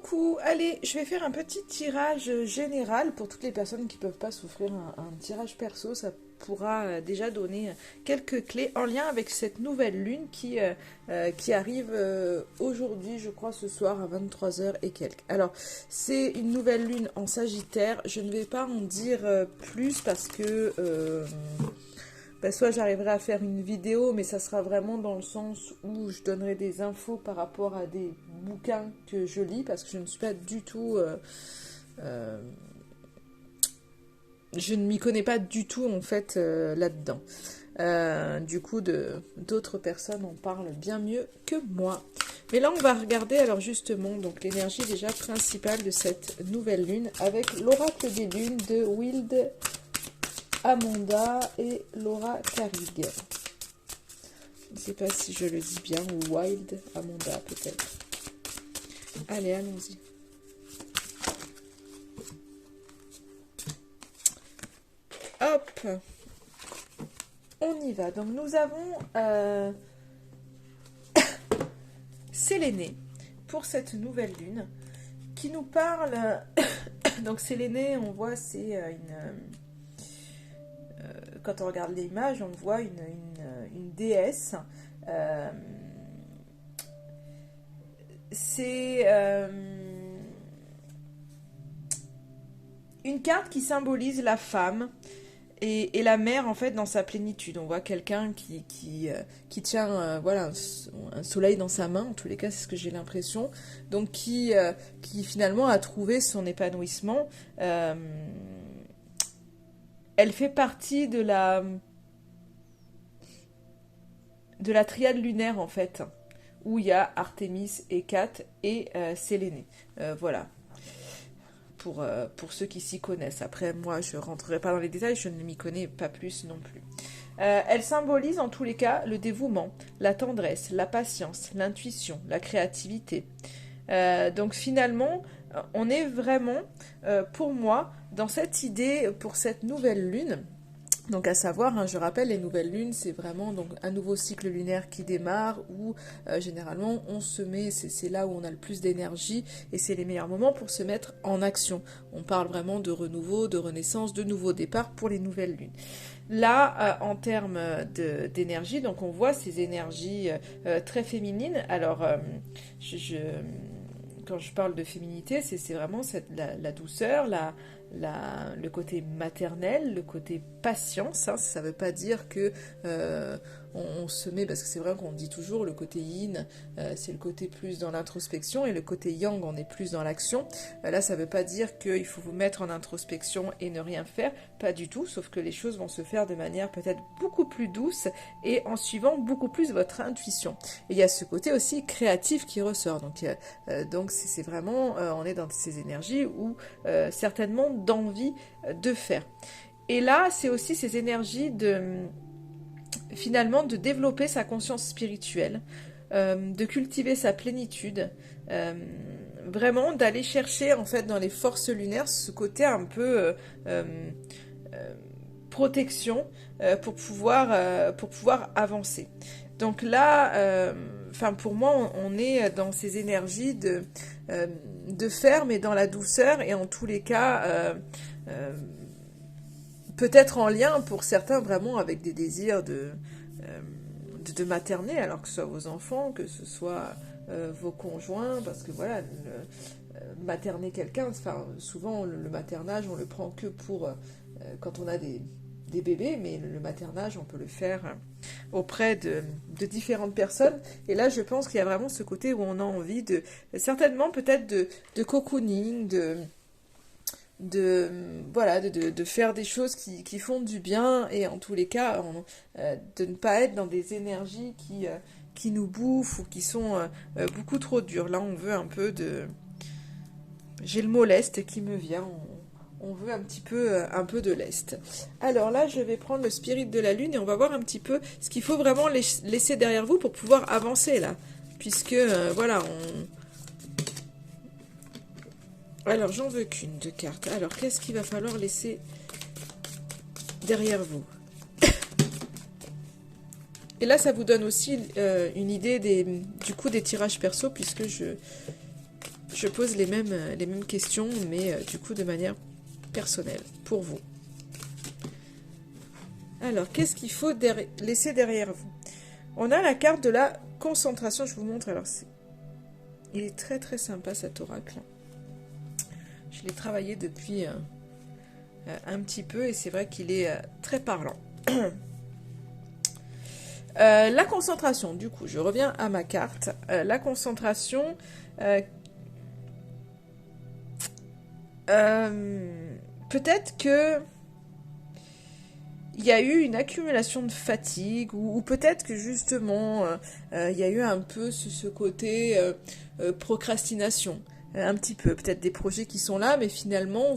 Coucou, allez, je vais faire un petit tirage général pour toutes les personnes qui ne peuvent pas s'offrir un tirage perso. Ça pourra déjà donner quelques clés en lien avec cette nouvelle lune qui arrive aujourd'hui, je crois, ce soir à 23 h et quelques. Alors, c'est une nouvelle lune en Sagittaire. Je ne vais pas en dire plus parce que soit j'arriverai à faire une vidéo, mais ça sera vraiment dans le sens où je donnerai des infos par rapport à des bouquins que je lis, parce que je ne suis pas du tout... je ne m'y connais pas du tout, en fait, là-dedans. Du coup, d'autres personnes en parlent bien mieux que moi. Mais là, on va regarder, alors justement, donc l'énergie déjà principale de cette nouvelle lune, avec l'oracle des lunes de Wild Amanda et Laura Carrig. Je ne sais pas si je le dis bien, ou Wild Amanda peut-être. Allez, allons-y. Hop, on y va. Donc nous avons Séléné pour cette nouvelle lune qui nous parle. Donc Séléné, on voit, c'est quand on regarde l'image, on voit une déesse. C'est une carte qui symbolise la femme et la mère, en fait, dans sa plénitude. On voit quelqu'un qui tient voilà, un soleil dans sa main, en tous les cas, c'est ce que j'ai l'impression. Donc, qui finalement a trouvé son épanouissement. Elle fait partie de la triade lunaire, en fait, où il y a Artémis, Hécate et Séléné. Voilà. Pour ceux qui s'y connaissent. Après, moi, je ne rentrerai pas dans les détails, je ne m'y connais pas plus non plus. Elle symbolise, en tous les cas, le dévouement, la tendresse, la patience, l'intuition, la créativité. Donc, finalement, on est vraiment, pour moi, dans cette idée, pour cette nouvelle lune. Donc à savoir, hein, je rappelle, les nouvelles lunes, c'est vraiment donc un nouveau cycle lunaire qui démarre où généralement on se met, c'est là où on a le plus d'énergie et c'est les meilleurs moments pour se mettre en action. On parle vraiment de renouveau, de renaissance, de nouveau départ pour les nouvelles lunes. Là, en termes d'énergie, donc on voit ces énergies très féminines. Alors, quand je parle de féminité, c'est vraiment la douceur, le côté maternel, le côté patience. Hein, ça ne veut pas dire que on se met, parce que c'est vrai qu'on dit toujours le côté yin, c'est le côté plus dans l'introspection, et le côté yang, on est plus dans l'action. Là, ça ne veut pas dire qu'il faut vous mettre en introspection et ne rien faire, pas du tout, sauf que les choses vont se faire de manière peut-être beaucoup plus douce et en suivant beaucoup plus votre intuition. Et il y a ce côté aussi créatif qui ressort. Donc c'est vraiment, on est dans ces énergies où certainement d'envie de faire. Et là, c'est aussi ces énergies finalement de développer sa conscience spirituelle, de cultiver sa plénitude, vraiment d'aller chercher en fait dans les forces lunaires ce côté un peu protection pour pouvoir avancer. Donc là, pour moi, on est dans ces énergies de faire, mais dans la douceur, et en tous les cas, peut-être en lien pour certains vraiment avec des désirs de materner, alors que ce soit vos enfants, que ce soit vos conjoints, parce que voilà, materner quelqu'un, souvent le maternage, on le prend que pour quand on a des bébés, mais le maternage, on peut le faire auprès de différentes personnes. Et là, je pense qu'il y a vraiment ce côté où on a envie certainement peut-être de cocooning, de faire des choses qui font du bien, et en tous les cas, de ne pas être dans des énergies qui nous bouffent ou qui sont beaucoup trop dures. Là, on veut un peu de... J'ai le mot lest qui me vient, on veut un peu de lest. Alors là, je vais prendre le spirit de la lune et on va voir un petit peu ce qu'il faut vraiment laisser derrière vous pour pouvoir avancer là. Puisque, voilà, Alors, j'en veux qu'une de cartes. Alors, qu'est-ce qu'il va falloir laisser derrière vous? Et là, ça vous donne aussi une idée du coup des tirages perso, puisque je pose les mêmes questions, mais du coup de manière personnelle, pour vous. Alors, qu'est-ce qu'il faut laisser derrière vous? On a la carte de la concentration, je vous montre. Alors, il est très très sympa cet oracle. Je l'ai travaillé depuis un petit peu et c'est vrai qu'il est très parlant. La concentration, du coup, je reviens à ma carte. La concentration, peut-être que il y a eu une accumulation de fatigue ou peut-être que justement il y a eu un peu ce côté procrastination. Un petit peu, peut-être des projets qui sont là, mais finalement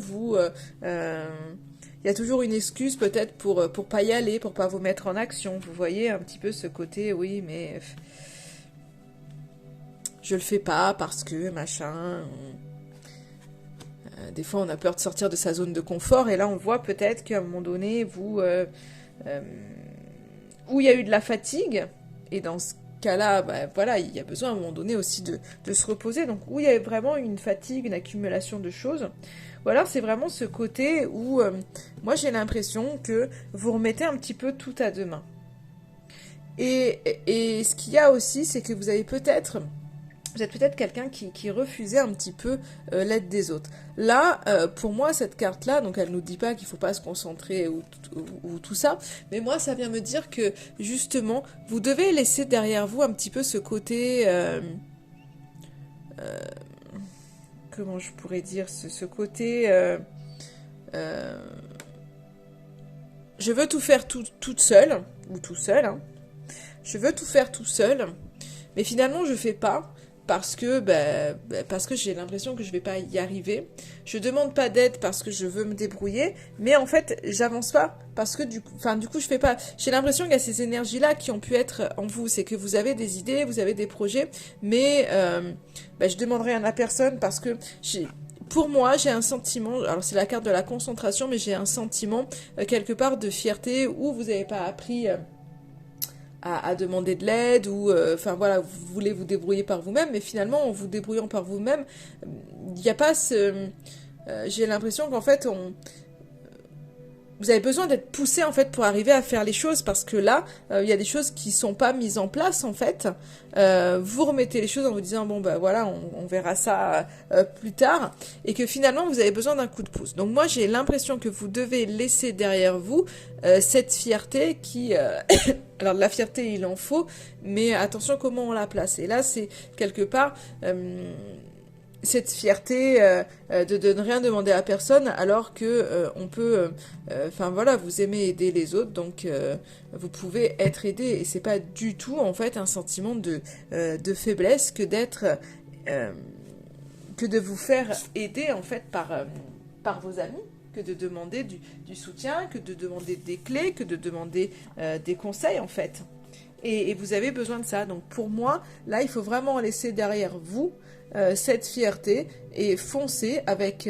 il y a toujours une excuse peut-être pour pas y aller, pour pas vous mettre en action. Vous voyez un petit peu ce côté, oui, mais je le fais pas parce que machin. Des fois, on a peur de sortir de sa zone de confort, et là, on voit peut-être qu'à un moment donné, où il y a eu de la fatigue, et dans ce cas-là, voilà, il y a besoin à un moment donné aussi de se reposer. Donc, où il y a vraiment une fatigue, une accumulation de choses, ou alors c'est vraiment ce côté où, moi, j'ai l'impression que vous remettez un petit peu tout à demain. Et ce qu'il y a aussi, c'est que vous êtes peut-être quelqu'un qui refusait un petit peu l'aide des autres. Là, pour moi, cette carte-là, donc elle nous dit pas qu'il faut pas se concentrer ou tout ça, mais moi, ça vient me dire que, justement, vous devez laisser derrière vous un petit peu ce côté... comment je pourrais dire ce côté... je veux tout faire toute seule, ou tout seul, hein. Je veux tout faire tout seul, mais finalement, je fais pas. Parce que j'ai l'impression que je vais pas y arriver. Je demande pas d'aide parce que je veux me débrouiller, mais en fait, j'avance pas parce que du coup, je fais pas. J'ai l'impression qu'il y a ces énergies-là qui ont pu être en vous. C'est que vous avez des idées, vous avez des projets, mais je demanderai rien à personne parce que pour moi, j'ai un sentiment, alors c'est la carte de la concentration, mais j'ai un sentiment quelque part de fierté où vous n'avez pas appris... à demander de l'aide ou voilà, vous voulez vous débrouiller par vous-même, mais finalement en vous débrouillant par vous-même, il n'y a pas j'ai l'impression qu'en fait vous avez besoin d'être poussé en fait pour arriver à faire les choses, parce que là il y a des choses qui sont pas mises en place en fait. Vous remettez les choses en vous disant bon voilà, on verra ça plus tard, et que finalement vous avez besoin d'un coup de pouce. Donc moi j'ai l'impression que vous devez laisser derrière vous cette fierté qui alors de la fierté il en faut, mais attention comment on la place. Et là c'est quelque part cette fierté de ne rien demander à personne, alors que on peut voilà, vous aimez aider les autres, donc vous pouvez être aidé, et c'est pas du tout en fait un sentiment de faiblesse que d'être que de vous faire aider en fait par vos amis, que de demander du soutien, que de demander des clés, que de demander des conseils en fait. Et vous avez besoin de ça. Donc pour moi, là, il faut vraiment laisser derrière vous cette fierté et foncer avec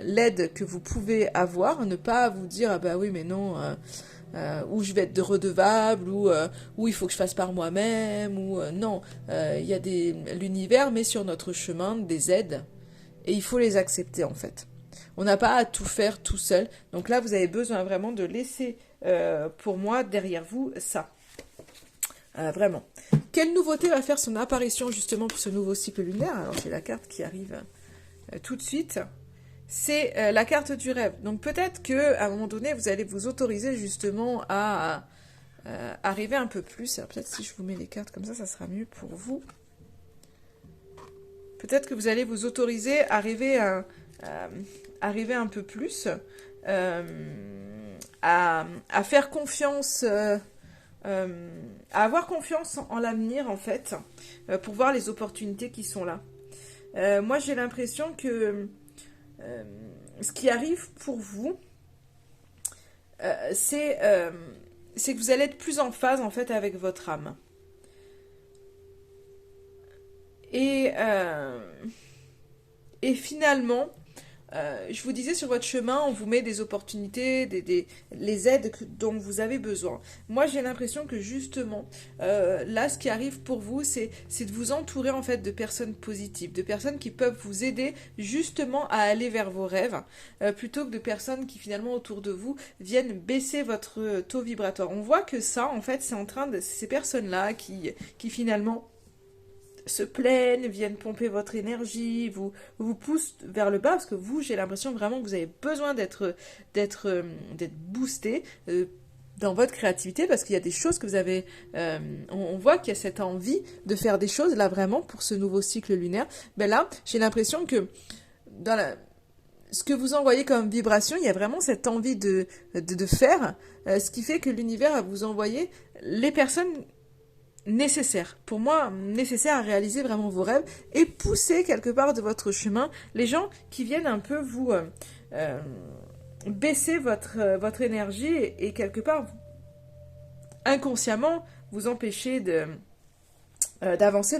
l'aide que vous pouvez avoir. Ne pas vous dire, ah bah oui, mais non, ou je vais être redevable, ou il faut que je fasse par moi-même, ou non. Il y a l'univers met sur notre chemin des aides et il faut les accepter en fait. On n'a pas à tout faire tout seul. Donc là, vous avez besoin vraiment de laisser, pour moi, derrière vous, ça. Vraiment. Quelle nouveauté va faire son apparition justement pour ce nouveau cycle lunaire? Alors, j'ai la carte qui arrive tout de suite. C'est la carte du rêve. Donc, peut-être qu'à un moment donné, vous allez vous autoriser justement à arriver un peu plus. Alors, peut-être si je vous mets les cartes comme ça sera mieux pour vous. Peut-être que vous allez vous autoriser à arriver un peu plus, à faire confiance, à avoir confiance en l'avenir en fait, pour voir les opportunités qui sont là. Moi j'ai l'impression que ce qui arrive pour vous, c'est que vous allez être plus en phase en fait avec votre âme. Et finalement, je vous disais, sur votre chemin, on vous met des opportunités, les aides dont vous avez besoin. Moi, j'ai l'impression que justement, là, ce qui arrive pour vous, c'est de vous entourer en fait de personnes positives, de personnes qui peuvent vous aider justement à aller vers vos rêves, plutôt que de personnes qui finalement autour de vous viennent baisser votre taux vibratoire. On voit que ça, en fait, c'est en train de ces personnes-là qui finalement se plaignent, viennent pomper votre énergie, vous poussent vers le bas, parce que vous, j'ai l'impression vraiment que vous avez besoin d'être boosté dans votre créativité, parce qu'il y a des choses que vous avez, on voit qu'il y a cette envie de faire des choses, là vraiment, pour ce nouveau cycle lunaire. Ben là, j'ai l'impression que ce que vous envoyez comme vibration, il y a vraiment cette envie de faire, ce qui fait que l'univers va vous envoyer les personnes nécessaire, pour moi, nécessaire à réaliser vraiment vos rêves et pousser quelque part de votre chemin les gens qui viennent un peu vous baisser votre énergie et quelque part inconsciemment vous empêcher d'avancer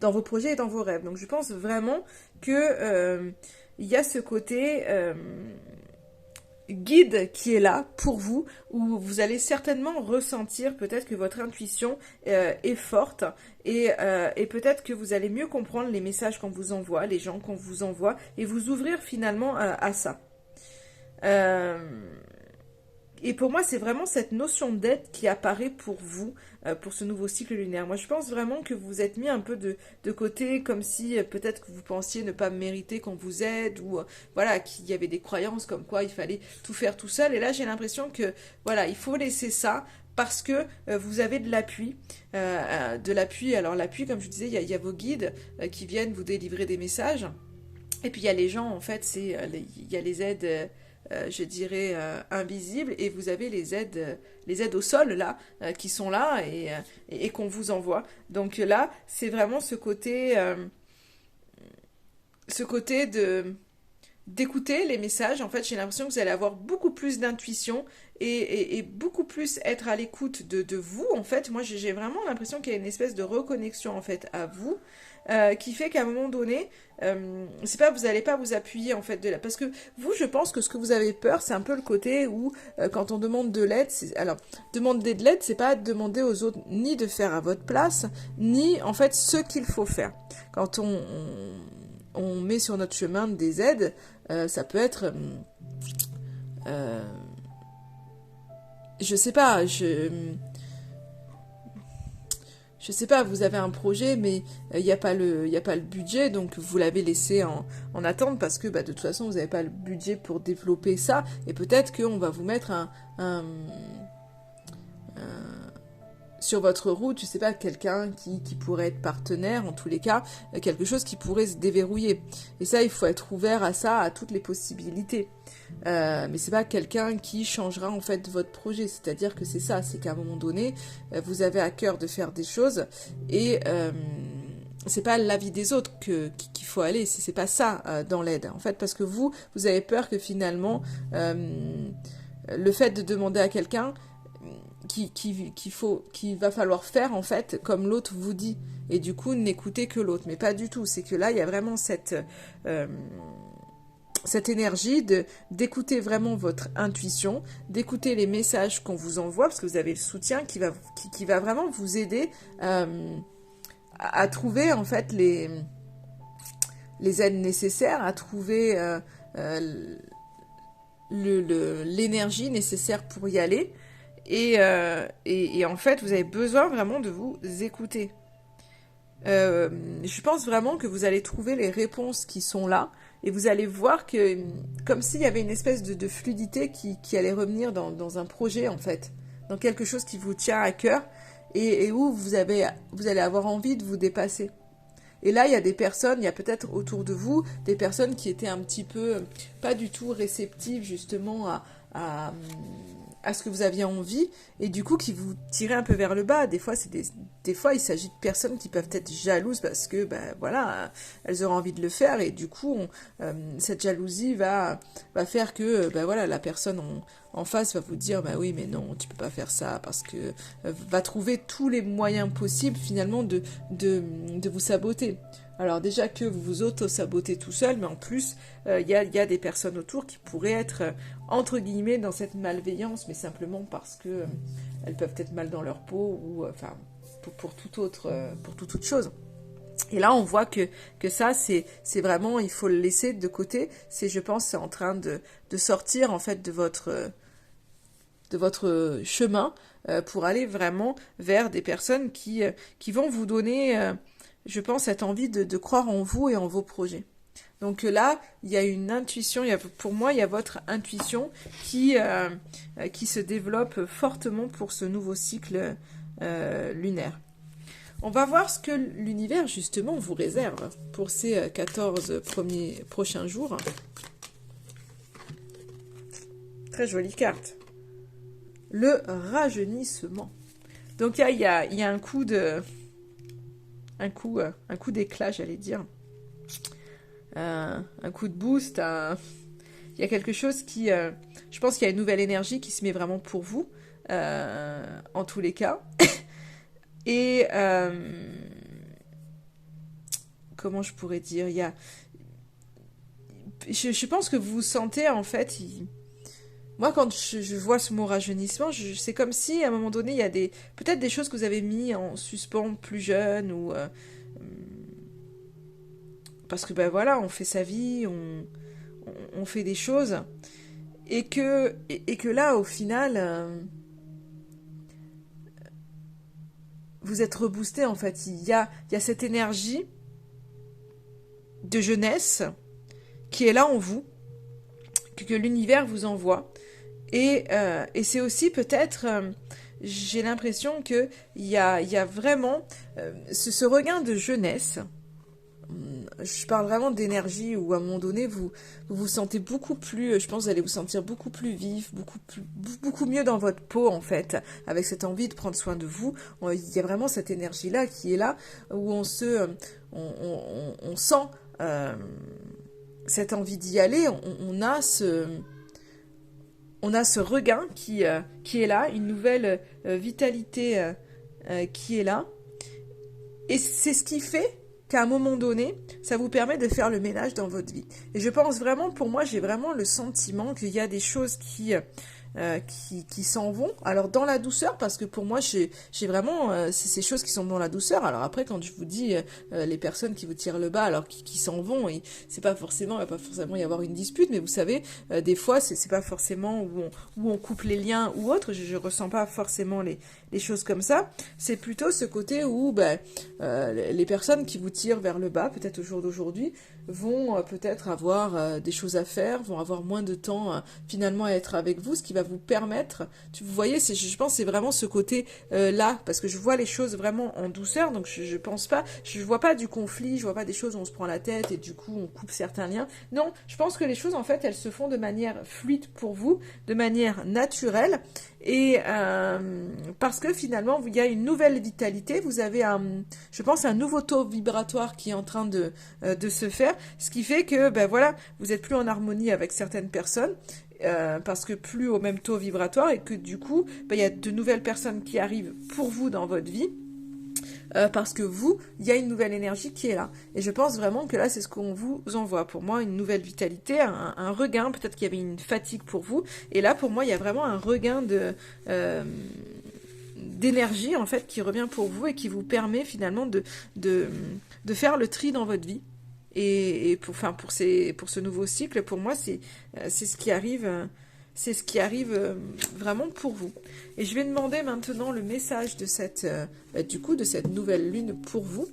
dans vos projets et dans vos rêves. Donc je pense vraiment que il y a ce côté guide qui est là pour vous, où vous allez certainement ressentir peut-être que votre intuition est forte et peut-être que vous allez mieux comprendre les messages qu'on vous envoie, les gens qu'on vous envoie, et vous ouvrir finalement à ça. Et pour moi, c'est vraiment cette notion d'aide qui apparaît pour vous, pour ce nouveau cycle lunaire. Moi, je pense vraiment que vous vous êtes mis un peu de côté, comme si peut-être que vous pensiez ne pas mériter qu'on vous aide, ou voilà, qu'il y avait des croyances comme quoi il fallait tout faire tout seul. Et là, j'ai l'impression que, voilà, il faut laisser ça, parce que vous avez de l'appui. Alors l'appui, comme je disais, il y a vos guides qui viennent vous délivrer des messages. Et puis il y a les gens, en fait, il y a les aides... je dirais invisibles, et vous avez les aides au sol là qui sont là et qu'on vous envoie. Donc là, c'est vraiment ce côté de d'écouter les messages. En fait, j'ai l'impression que vous allez avoir beaucoup plus d'intuition et beaucoup plus être à l'écoute de vous. En fait, moi, j'ai vraiment l'impression qu'il y a une espèce de reconnexion en fait à vous, qui fait qu'à un moment donné, c'est pas, vous n'allez pas vous appuyer en fait parce que vous, je pense que ce que vous avez peur, c'est un peu le côté où quand on demande de l'aide, alors demander de l'aide, c'est pas demander aux autres ni de faire à votre place, ni en fait ce qu'il faut faire. Quand on met sur notre chemin des aides, ça peut être je sais pas, je sais pas, vous avez un projet, mais il n'y a pas le budget, donc vous l'avez laissé en attente, parce que de toute façon, vous n'avez pas le budget pour développer ça, et peut-être qu'on va vous mettre sur votre route, je sais pas, quelqu'un qui pourrait être partenaire, en tous les cas, quelque chose qui pourrait se déverrouiller. Et ça, il faut être ouvert à ça, à toutes les possibilités. Mais c'est pas quelqu'un qui changera en fait votre projet. C'est-à-dire que c'est ça, c'est qu'à un moment donné, vous avez à cœur de faire des choses et c'est pas l'avis des autres qu'il faut aller. C'est pas ça dans l'aide. En fait, parce que vous avez peur que finalement, le fait de demander à quelqu'un qu'il va falloir faire en fait comme l'autre vous dit, et du coup n'écoutez que l'autre, mais pas du tout. C'est que là il y a vraiment cette énergie d'écouter vraiment votre intuition, d'écouter les messages qu'on vous envoie, parce que vous avez le soutien qui va vraiment vous aider à trouver en fait les aides nécessaires, à trouver l'énergie nécessaire pour y aller. Et en fait, vous avez besoin vraiment de vous écouter. Je pense vraiment que vous allez trouver les réponses qui sont là, et vous allez voir que, comme s'il y avait une espèce de fluidité qui allait revenir dans un projet, en fait, dans quelque chose qui vous tient à cœur, et où vous allez avoir envie de vous dépasser. Et là, il y a des personnes, il y a peut-être autour de vous des personnes qui étaient un petit peu pas du tout réceptives justement à ce que vous aviez envie, et du coup qui vous tiraient un peu vers le bas. Des fois, il s'agit de personnes qui peuvent être jalouses parce que voilà, elles auront envie de le faire, et du coup cette jalousie va faire que voilà, la personne en face va vous dire oui, mais non, tu peux pas faire ça, parce que va trouver tous les moyens possibles finalement de vous saboter. Alors déjà que vous vous auto-sabotez tout seul, mais en plus, il y a des personnes autour qui pourraient être, entre guillemets, dans cette malveillance, mais simplement parce que elles peuvent être mal dans leur peau, ou enfin, pour toute autre chose. Et là, on voit que ça, c'est vraiment, il faut le laisser de côté. C'est, je pense, c'est en train de sortir, en fait, de votre chemin pour aller vraiment vers des personnes qui vont vous donner, je pense, cette envie de croire en vous et en vos projets. Donc là, il y a une intuition, pour moi, il y a votre intuition qui se développe fortement pour ce nouveau cycle lunaire. On va voir ce que l'univers, justement, vous réserve pour ces 14 prochains jours. Très jolie carte. Le rajeunissement. Donc il y a un coup d'éclat, j'allais dire. Un coup de boost. Il y a quelque chose qui... je pense qu'il y a une nouvelle énergie qui se met vraiment pour vous, en tous les cas. Et comment je pourrais dire, je pense que vous vous sentez en fait, moi quand je vois ce mot rajeunissement, c'est comme si à un moment donné il y a peut-être des choses que vous avez mis en suspens plus jeune, ou parce que ben voilà, on fait sa vie, on fait des choses, et que là au final vous êtes reboosté en fait. Il y a cette énergie de jeunesse qui est là en vous, que l'univers vous envoie. Et c'est aussi peut-être, j'ai l'impression qu'il y a vraiment ce regain de jeunesse. Je parle vraiment d'énergie où à un moment donné vous sentez beaucoup plus, je pense que vous allez vous sentir beaucoup plus vif, beaucoup mieux dans votre peau en fait, avec cette envie de prendre soin de vous. Il y a vraiment cette énergie là qui est là, où on sent cette envie d'y aller. On a ce regain qui est là, une nouvelle vitalité qui est là, et c'est ce qui fait qu'à un moment donné, ça vous permet de faire le ménage dans votre vie. Et je pense vraiment, pour moi, j'ai vraiment le sentiment qu'il y a des choses qui s'en vont. Alors dans la douceur, parce que pour moi, j'ai vraiment c'est ces choses qui sont dans la douceur. Alors après, quand je vous dis les personnes qui vous tirent le bas, alors qui s'en vont, et c'est pas forcément, il va pas forcément y avoir une dispute, mais vous savez, des fois, c'est pas forcément où on coupe les liens ou autre. Je ressens pas forcément les choses comme ça. C'est plutôt ce côté où les personnes qui vous tirent vers le bas, peut-être au jour d'aujourd'hui, vont peut-être avoir des choses à faire, vont avoir moins de temps finalement à être avec vous, ce qui va vous permettre, vous voyez, je pense que c'est vraiment ce côté là, parce que je vois les choses vraiment en douceur, donc je pense pas, je vois pas du conflit, je vois pas des choses où on se prend la tête et du coup on coupe certains liens. Non, je pense que les choses en fait elles se font de manière fluide pour vous, de manière naturelle, et parce que finalement il y a une nouvelle vitalité, vous avez je pense un nouveau taux vibratoire qui est en train de se faire, ce qui fait que voilà, vous êtes plus en harmonie avec certaines personnes, parce que plus au même taux vibratoire, et que du coup il y a de nouvelles personnes qui arrivent pour vous dans votre vie, parce que il y a une nouvelle énergie qui est là. Et je pense vraiment que là, c'est ce qu'on vous envoie. Pour moi, une nouvelle vitalité, un regain. Peut-être qu'il y avait une fatigue pour vous. Et là, pour moi, il y a vraiment un regain d'énergie, en fait, qui revient pour vous et qui vous permet finalement de faire le tri dans votre vie. Et pour ce nouveau cycle, pour moi, c'est ce qui arrive. C'est ce qui arrive vraiment pour vous. Et je vais demander maintenant le message de cette nouvelle lune pour vous.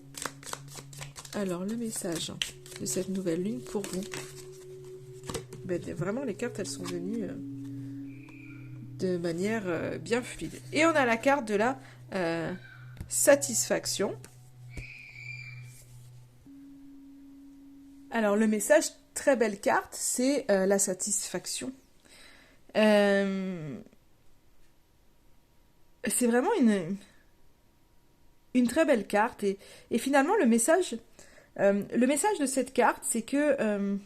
Alors, le message de cette nouvelle lune pour vous. Vraiment, les cartes, elles sont venues de manière bien fluide. Et on a la carte de la satisfaction. Alors, le message, très belle carte, c'est la satisfaction. C'est vraiment une très belle carte, et finalement le message de cette carte, c'est que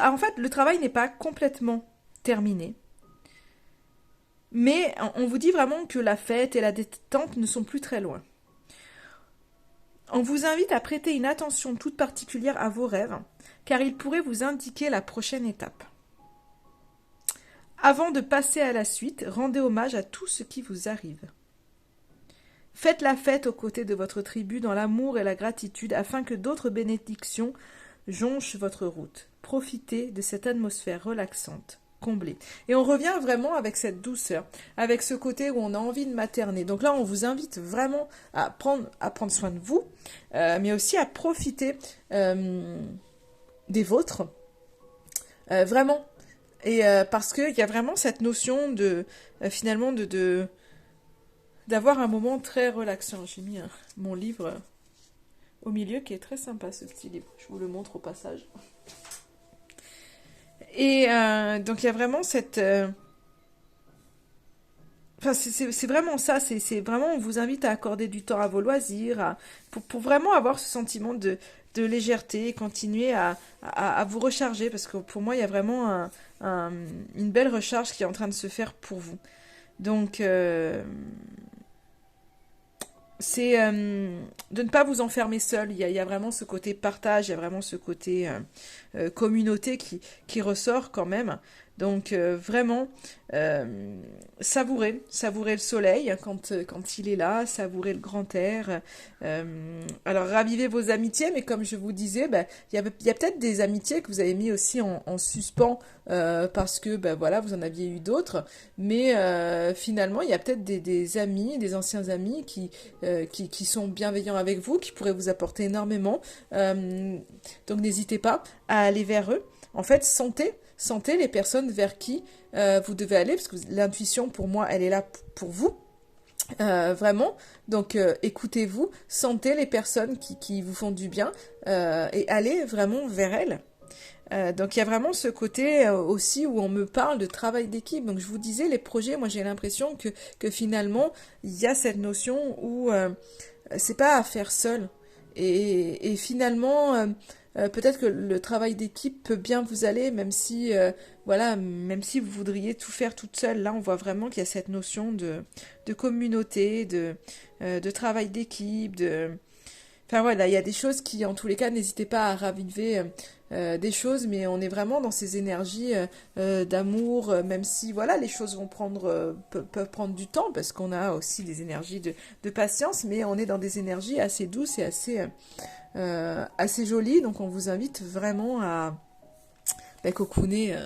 en fait le travail n'est pas complètement terminé, mais on vous dit vraiment que la fête et la détente ne sont plus très loin. On vous invite à prêter une attention toute particulière à vos rêves, car ils pourraient vous indiquer la prochaine étape. Avant de passer à la suite, rendez hommage à tout ce qui vous arrive. Faites la fête aux côtés de votre tribu dans l'amour et la gratitude afin que d'autres bénédictions jonchent votre route. Profitez de cette atmosphère relaxante, comblée. Et on revient vraiment avec cette douceur, avec ce côté où on a envie de materner. Donc là, on vous invite vraiment à prendre soin de vous, mais aussi à profiter des vôtres. Vraiment. Et parce qu'il y a vraiment cette notion de finalement d'avoir un moment très relaxant. J'ai mis mon livre au milieu qui est très sympa, ce petit livre. Je vous le montre au passage. Et donc il y a vraiment cette... Enfin, c'est vraiment ça, c'est vraiment, on vous invite à accorder du temps à vos loisirs, pour vraiment avoir ce sentiment de légèreté, continuer à vous recharger, parce que pour moi, il y a vraiment une belle recharge qui est en train de se faire pour vous. Donc, c'est de ne pas vous enfermer seul. Il y a vraiment ce côté partage, il y a vraiment ce côté communauté qui ressort quand même. Donc vraiment, savourer le soleil quand il est là, savourer le grand air. Alors ravivez vos amitiés, mais comme je vous disais, il y a peut-être des amitiés que vous avez mis aussi en suspens parce que voilà, vous en aviez eu d'autres. Mais finalement, il y a peut-être des amis, des anciens amis qui sont bienveillants avec vous, qui pourraient vous apporter énormément. Donc n'hésitez pas à aller vers eux. En fait, sentez les personnes vers qui vous devez aller, parce que l'intuition, pour moi, elle est là pour vous, vraiment. Donc, écoutez-vous, sentez les personnes qui vous font du bien et allez vraiment vers elles. Donc, il y a vraiment ce côté aussi où on me parle de travail d'équipe. Donc, je vous disais, les projets, moi, j'ai l'impression que finalement, il y a cette notion où c'est pas à faire seul. Et finalement... peut-être que le travail d'équipe peut bien vous aller, même si, même si vous voudriez tout faire toute seule. Là, on voit vraiment qu'il y a cette notion de communauté, de travail d'équipe, Enfin voilà, il y a des choses qui, en tous les cas, n'hésitez pas à raviver des choses, mais on est vraiment dans ces énergies d'amour, même si, voilà, les choses peuvent prendre du temps, parce qu'on a aussi des énergies de patience, mais on est dans des énergies assez douces et assez jolies, donc on vous invite vraiment à cocooner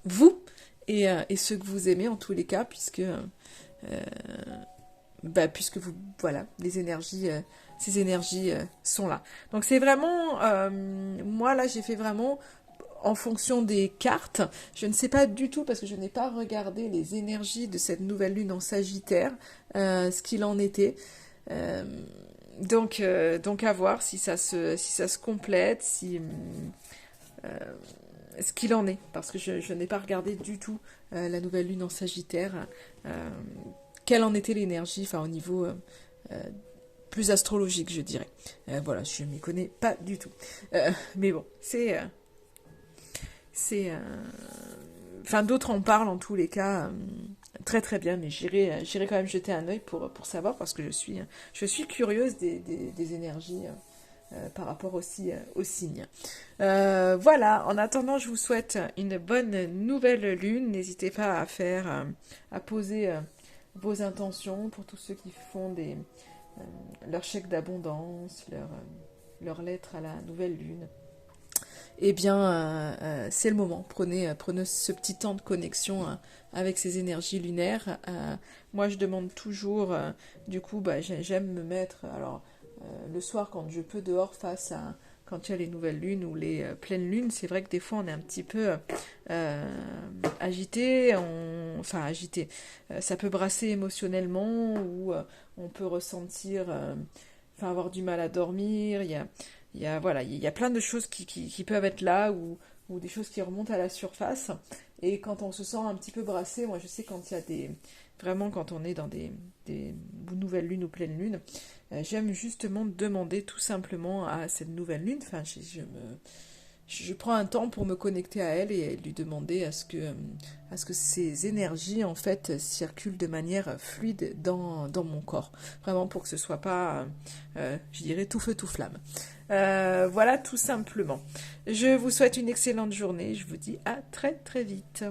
vous et ceux que vous aimez, en tous les cas, puisque vous, voilà, ces énergies sont là. Donc c'est vraiment, moi là j'ai fait vraiment en fonction des cartes. Je ne sais pas du tout, parce que je n'ai pas regardé les énergies de cette nouvelle lune en Sagittaire, ce qu'il en était. Donc à voir si ça se complète, ce qu'il en est, parce que je n'ai pas regardé du tout la nouvelle lune en Sagittaire. Quelle en était l'énergie, enfin au niveau plus astrologique, je dirais. Voilà, je ne m'y connais pas du tout. Mais bon, enfin, d'autres en parlent en tous les cas très très bien, mais j'irai quand même jeter un œil pour savoir, parce que je suis curieuse des énergies par rapport aussi aux signes. Voilà, en attendant, je vous souhaite une bonne nouvelle lune. N'hésitez pas à poser vos intentions pour tous ceux qui font leur chèque d'abondance, leur lettre à la nouvelle lune. Eh bien, c'est le moment. Prenez ce petit temps de connexion avec ces énergies lunaires. Moi, je demande toujours, du coup, j'aime me mettre, alors, le soir, quand je peux, dehors, quand il y a les nouvelles lunes ou les pleines lunes. C'est vrai que des fois, on est un petit peu agité. Enfin, agité. Ça peut brasser émotionnellement, ou on peut ressentir, avoir du mal à dormir. Il y a plein de choses qui peuvent être là, ou des choses qui remontent à la surface. Et quand on se sent un petit peu brassé, moi je sais quand il y a vraiment quand on est dans des nouvelles lunes ou pleines lunes, j'aime justement demander tout simplement à cette nouvelle lune, je prends un temps pour me connecter à elle et lui demander à ce que ces énergies en fait circulent de manière fluide dans mon corps, vraiment pour que ce soit pas, je dirais, tout feu tout flamme. Voilà tout simplement. Je vous souhaite une excellente journée. Je vous dis à très très vite.